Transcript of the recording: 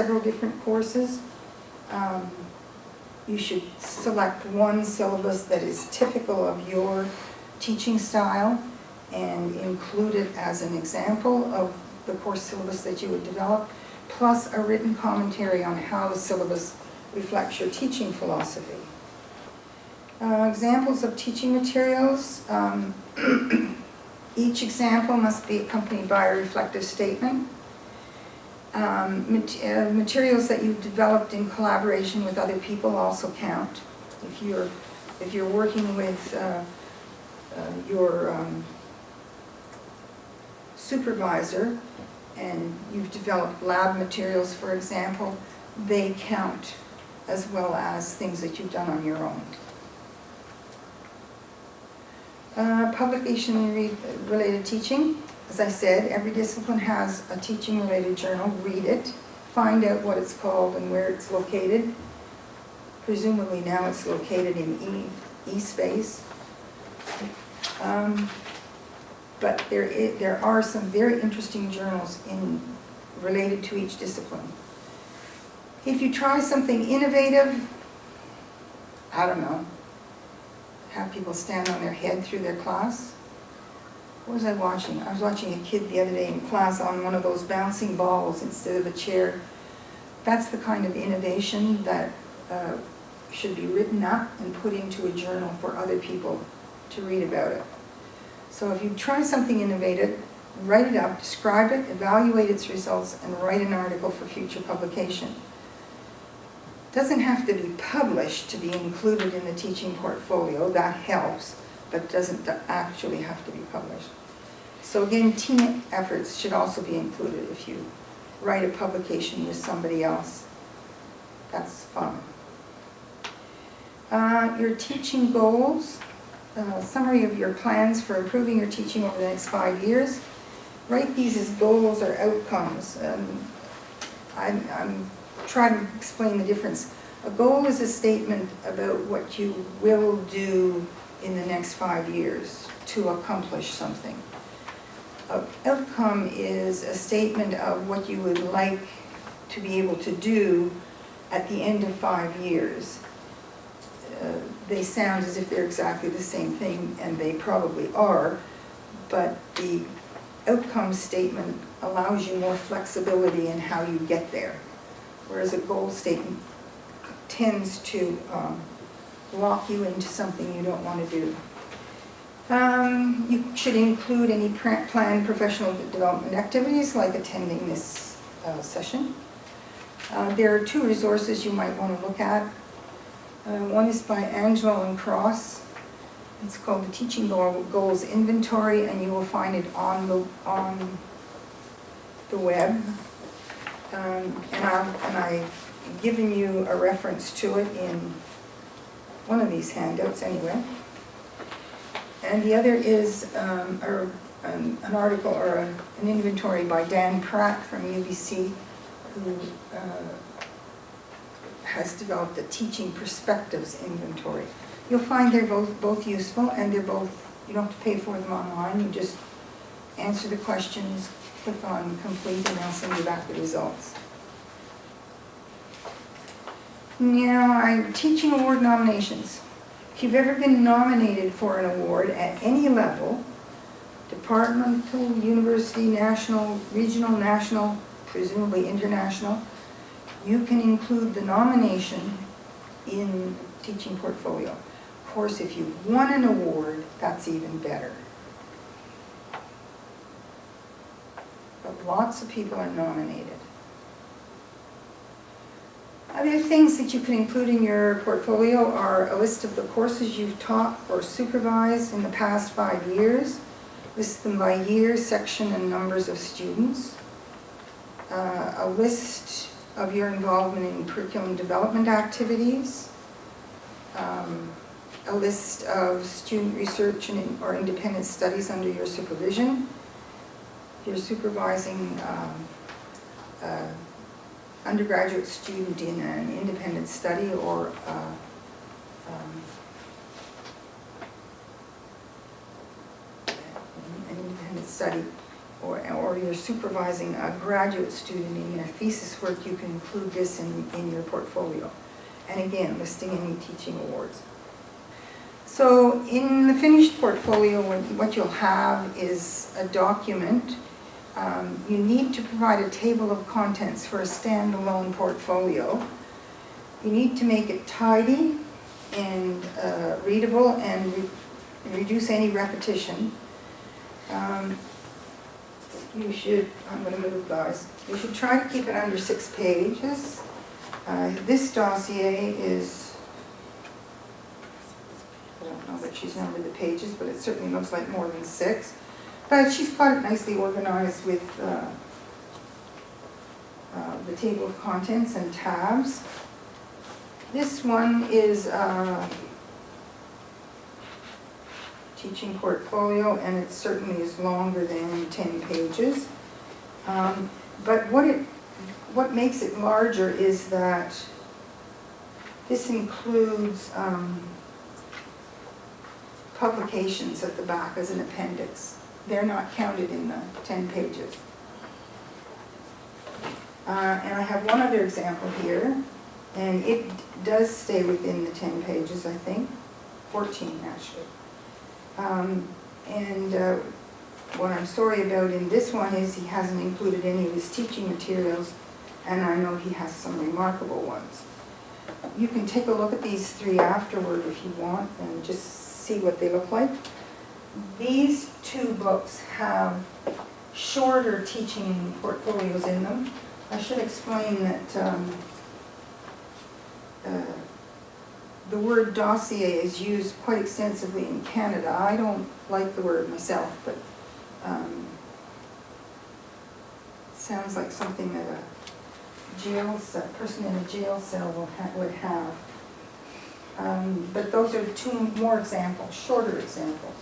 several different courses. You should select one syllabus that is typical of your teaching style and include it as an example of the course syllabus that you would develop, plus a written commentary on how the syllabus reflects your teaching philosophy. Examples of teaching materials. Each example must be accompanied by a reflective statement. Materials that you've developed in collaboration with other people also count. If you're working with your supervisor and you've developed lab materials, for example, they count as well as things that you've done on your own. Publication-related teaching. As I said, every discipline has a teaching-related journal. Read it. Find out what it's called and where it's located. Presumably now it's located in eSpace. But there are some very interesting journals related to each discipline. If you try something innovative, I don't know, have people stand on their head through their class. What was I watching? I was watching a kid the other day in class on one of those bouncing balls instead of a chair. That's the kind of innovation that should be written up and put into a journal for other people to read about it. So if you try something innovative, write it up, describe it, evaluate its results, and write an article for future publication. It doesn't have to be published to be included in the teaching portfolio. That helps, but doesn't actually have to be published. So again, team efforts should also be included. If you write a publication with somebody else, that's fun. Your teaching goals, summary of your plans for improving your teaching over the next 5 years. Write these as goals or outcomes. I'm trying to explain the difference. A goal is a statement about what you will do in the next 5 years to accomplish something. An outcome is a statement of what you would like to be able to do at the end of 5 years. They sound as if they're exactly the same thing, and they probably are, but the outcome statement allows you more flexibility in how you get there, whereas a goal statement tends to lock you into something you don't want to do. You should include any planned professional development activities, like attending this session. There are 2 resources you might want to look at. One is by Angelo and Cross. It's called the Teaching Goals Inventory, and you will find it on the web. And I've given you a reference to it in one of these handouts anyway. And the other is an article or an inventory by Dan Pratt from UBC, who has developed a Teaching Perspectives Inventory. You'll find they're both useful, and they're both, you don't have to pay for them online. You just answer the questions, click on complete, and they'll send you back the results. Now, teaching award nominations. If you've ever been nominated for an award at any level, departmental, university, national, regional, national, presumably international, you can include the nomination in teaching portfolio. Of course, if you've won an award, that's even better. But lots of people are nominated. Other things that you can include in your portfolio are a list of the courses you've taught or supervised in the past 5 years. List them by year, section, and numbers of students. A list of your involvement in curriculum development activities. A list of student research or independent studies under your supervision. If you're supervising undergraduate student in an independent study or an independent study, or you're supervising a graduate student in your thesis work, you can include this in your portfolio. And again, listing any teaching awards. So in the finished portfolio, what you'll have is a document. You need to provide a table of contents for a standalone portfolio. You need to make it tidy and readable and reduce any repetition. You should, I'm going to move guys, you should try to keep it under 6 pages. This dossier is, I don't know that she's numbered the pages, but it certainly looks like more than 6. But she's got it nicely organized with the table of contents and tabs. This one is teaching portfolio, and it certainly is longer than 10 pages. But what makes it larger is that this includes publications at the back as an appendix. They're not counted in the 10 pages. And I have one other example here, and it does stay within the 10 pages, I think, 14 actually. What I'm sorry about in this one is he hasn't included any of his teaching materials, and I know he has some remarkable ones. You can take a look at these 3 afterward if you want and just see what they look like. These 2 books have shorter teaching portfolios in them. I should explain that the word dossier is used quite extensively in Canada. I don't like the word myself, but sounds like something that a person in a jail cell would have. But those are 2 more examples, shorter examples.